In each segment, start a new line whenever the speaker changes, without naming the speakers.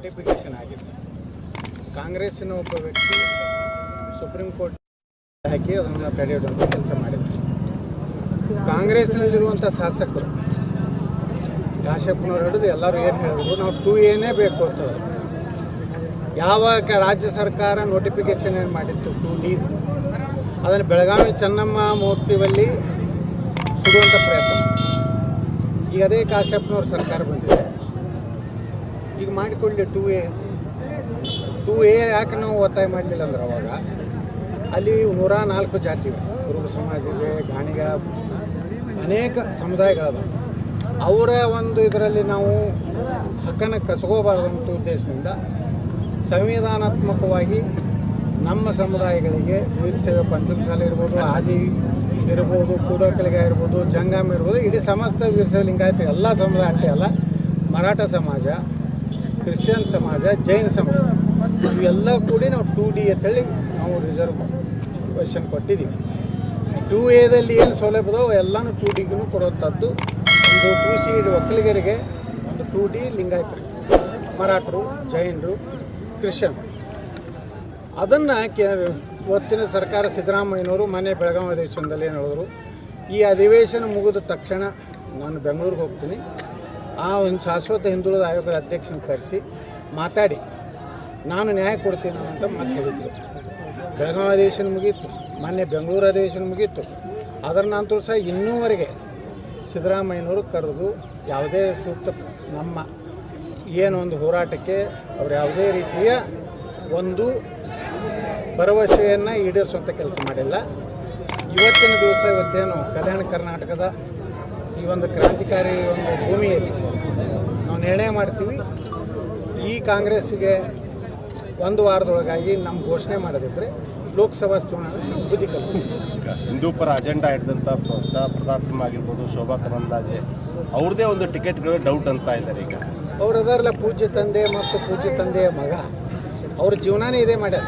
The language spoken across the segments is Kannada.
ನೋಟಿಫಿಕೇಶನ್ ಆಗಿದೆ. ಕಾಂಗ್ರೆಸ್ಸಿನ ಒಬ್ಬ ವ್ಯಕ್ತಿ ಸುಪ್ರೀಂ ಕೋರ್ಟ್ ಹಾಕಿ ಅದನ್ನು ತಡೆಯುವಂಥ ಕೆಲಸ ಮಾಡಿದ್ದಾರೆ. ಕಾಂಗ್ರೆಸ್ನಲ್ಲಿರುವಂಥ ಶಾಸಕರು ಕಾಶ್ಯಪ್ಪನವ್ರು ಹಿಡಿದು ಎಲ್ಲರೂ ಏನು ಹೇಳಿದ್ರು, ನಾವು 2A ಬೇಕು ಅಂತ ಹೇಳಿದ್ರು. ಯಾವಾಗ ರಾಜ್ಯ ಸರ್ಕಾರ ನೋಟಿಫಿಕೇಶನ್ ಏನು ಮಾಡಿತ್ತು 2D, ಅದನ್ನು ಬೆಳಗಾವಿ ಚೆನ್ನಮ್ಮ ಮೂರ್ತಿಯಲ್ಲಿ ಸುಡುವಂಥ ಪ್ರಯತ್ನ. ಈಗ ಅದೇ ಕಾಶ್ಯಪ್ಪನವ್ರ ಸರ್ಕಾರ ಬಂದಿದೆ, ಈಗ ಮಾಡಿಕೊಳ್ಳಿ 2A ಯಾಕೆ ನಾವು ಒತ್ತಾಯ ಮಾಡಲಿಲ್ಲ ಅಂದ್ರೆ ಅವಾಗ ಅಲ್ಲಿ 104 ಜಾತಿ ಇವೆ. ಕುರುಬ ಸಮಾಜ ಇದೆ, ಗಾಣಿಗ, ಅನೇಕ ಸಮುದಾಯಗಳದಾವೆ. ಅವರ ಒಂದು ಇದರಲ್ಲಿ ನಾವು ಹಕ್ಕನ್ನು ಕಸ್ಕೋಬಾರ್ದಂಥ ಉದ್ದೇಶದಿಂದ ಸಂವಿಧಾನಾತ್ಮಕವಾಗಿ ನಮ್ಮ ಸಮುದಾಯಗಳಿಗೆ ವೀರಶೈವ ಪಂಚಮಸಾಲಿ ಇರ್ಬೋದು, ಆದಿ ಇರ್ಬೋದು, ಕೂಡಕಲಿಗ ಇರ್ಬೋದು, ಜಂಗಮ ಇರ್ಬೋದು, ಇಡೀ ಸಮಸ್ತ ವೀರಶೈವ ಲಿಂಗಾಯತ ಎಲ್ಲ ಸಮುದಾಯ ಅಷ್ಟೇ ಅಲ್ಲ, ಮರಾಠ ಸಮಾಜ, ಕ್ರಿಶ್ಚಿಯನ್ ಸಮಾಜ, ಜೈನ ಸಮಾಜ ಇವೆಲ್ಲ ಕೂಡಿ ನಾವು 2D ಅಂತೇಳಿ ನಾವು ರಿಸರ್ವೇಷನ್ ಕೊಟ್ಟಿದ್ದೀವಿ. 2Aದಲ್ಲಿ ಏನು ಸೌಲಭ್ಯದೋ ಎಲ್ಲನೂ 2Dಗೂ ಕೊಡುವಂಥದ್ದು. ಒಂದು 2C ಒಕ್ಕಲಿಗರಿಗೆ, ಒಂದು 2D ಲಿಂಗಾಯತರಿಗೆ, ಮರಾಠರು, ಜೈನರು, ಕ್ರಿಶ್ಚಿಯನ್. ಅದನ್ನು ಇವತ್ತಿನ ಸರ್ಕಾರ ಸಿದ್ದರಾಮಯ್ಯನವರು ಮೊನ್ನೆ ಬೆಳಗಾವಿ ಅಧಿವೇಶನದಲ್ಲಿ ಏನು ಹೇಳಿದ್ರು, ಈ ಅಧಿವೇಶನ ಮುಗಿದ ತಕ್ಷಣ ನಾನು ಬೆಂಗಳೂರಿಗೆ ಹೋಗ್ತೀನಿ, ಆ ಒಂದು ಶಾಶ್ವತ ಹಿಂದುಳಿದ ಆಯೋಗದ ಅಧ್ಯಕ್ಷನ ಕರೆಸಿ ಮಾತಾಡಿ ನಾನು ನ್ಯಾಯ ಕೊಡ್ತೀನಿ ಅಂತ ಮಾತು ಹೇಳಿದ್ರು. ಬೆಳಗಾವಿ ಅಧಿವೇಶನ ಮುಗೀತು, ಮೊನ್ನೆ ಬೆಂಗಳೂರು ಅಧಿವೇಶನ ಮುಗೀತು. ಅದರ ನಂತರ ಸಹ ಇನ್ನೂವರೆಗೆ ಸಿದ್ದರಾಮಯ್ಯನವರು ಕರೆದು ಯಾವುದೇ ಸೂಕ್ತ ನಮ್ಮ ಏನೊಂದು ಹೋರಾಟಕ್ಕೆ ಅವರು ಯಾವುದೇ ರೀತಿಯ ಒಂದು ಭರವಸೆಯನ್ನು ಈಡೇರಿಸುವಂಥ ಕೆಲಸ ಮಾಡಿಲ್ಲ. ಇವತ್ತಿನ ದಿವಸ ಇವತ್ತೇನು ಕಲ್ಯಾಣ ಕರ್ನಾಟಕದ ಈ ಒಂದು ಕ್ರಾಂತಿಕಾರಿ ಒಂದು ಭೂಮಿಯಲ್ಲಿ ನಾವು ನಿರ್ಣಯ ಮಾಡ್ತೀವಿ. ಈ ಕಾಂಗ್ರೆಸ್ಸಿಗೆ ಒಂದು ವಾರದೊಳಗಾಗಿ ನಮ್ಮ ಘೋಷಣೆ ಮಾಡೋದಿದ್ದರೆ ಲೋಕಸಭಾ ಚುನಾವಣೆ ಬುದ್ಧಿ ಕಲಿಸ್ತೀವಿ.
ಹಿಂದೂ ಪರ ಅಜೆಂಡಾ ಹಿಡಿದಂಥ ಪ್ರತಾಪ್ ಸಿಂಹ ಆಗಿರ್ಬೋದು, ಶೋಭಾ ಕರಂದ್ಲಾಜೆ ಅವ್ರದ್ದೇ ಒಂದು ಟಿಕೆಟ್ಗಳು ಡೌಟ್ ಅಂತ ಇದ್ದಾರೆ. ಈಗ
ಅವ್ರು ಅದರಲ್ಲ ಪೂಜ್ಯ ತಂದೆ ಮತ್ತು ಪೂಜ್ಯ ತಂದೆಯ ಮಗ, ಅವ್ರ ಜೀವನನೇ ಇದೇ ಮಾಡ್ಯಾರ.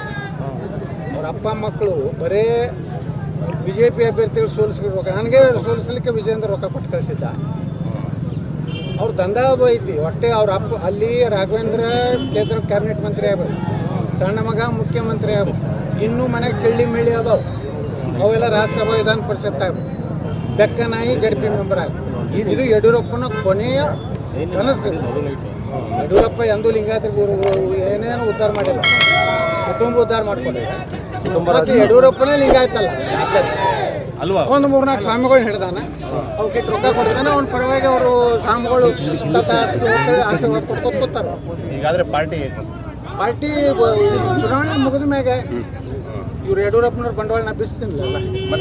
ಅವ್ರ ಅಪ್ಪ ಮಕ್ಕಳು ಬರೇ BJP ಅಭ್ಯರ್ಥಿಗಳು ಸೋಲಿಸ್ಬೇಕು, ನನಗೆ ಸೋಲಿಸಲಿಕ್ಕೆ ವಿಜೇಂದ್ರ ರೊಕ್ಕ ಕೊಟ್ಟು ಕಳಿಸಿದ್ದ. ಅವ್ರ ದಂಧದು ಐತಿ ಹೊಟ್ಟೆ. ಅವ್ರ ಅಪ್ಪ ಅಲ್ಲಿ ರಾಘವೇಂದ್ರ ಕೇಂದ್ರ ಕ್ಯಾಬಿನೆಟ್ ಮಂತ್ರಿ ಆಗ್ಬೋದು, ಸಣ್ಣ ಮಗ ಮುಖ್ಯಮಂತ್ರಿ ಆಗ್ಬೋದು, ಇನ್ನೂ ಮನೆಗೆ ಚಳ್ಳಿ ಮಿಳ್ಳಿ ಅದಾವೆ, ಅವೆಲ್ಲ ರಾಜ್ಯಸಭಾ ವಿಧಾನ ಪರಿಷತ್ ಆಗ್ಬೋದು, ಬೆಕ್ಕನಾಯಿ JDP ಮೆಂಬರ್ ಆಗ. ಇದು ಯಡಿಯೂರಪ್ಪನ ಕೊನೆಯ ಕನಸು. ಯಡಿಯೂರಪ್ಪ ಎಂದೂ ಲಿಂಗಾಯತರಿಗೆ ಏನೇನು ಉದ್ಧಾರ ಮಾಡಿಲ್ಲ, ಕುಟುಂಬ ಉದ್ಧಾರ ಮಾಡ್ಕೊಂಡಿಲ್ಲ. ಯಡಿಯೂರಪ್ಪನೇ ಲಿಂಗಾಯತಲ್ಲ
ಅಲ್ವಾ,
ಒಂದು 3-4 ಸ್ವಾಮಿಗಳು ಹಿಡ್ದಾನ, ಅವಕ್ಕೆ ರೊಕ್ಕ ಕೊಡ್ತಾನೆ, ಅವ್ನ ಪರವಾಗಿ ಅವರು ಸ್ವಾಮಿಗಳು ಆಶೀರ್ವಾದ ಕೊಡ್ತಾರೆ.
ಈಗಾದರೆ ಪಾರ್ಟಿ
ಚುನಾವಣೆ ಮುಗಿದ ಮ್ಯಾಗೆ ಇವ್ರು ಯಡಿಯೂರಪ್ಪನವ್ರ ಬಂಡವಾಳ ನಬ್ಬಿಸ್ತೀನಿಲ್ಲ.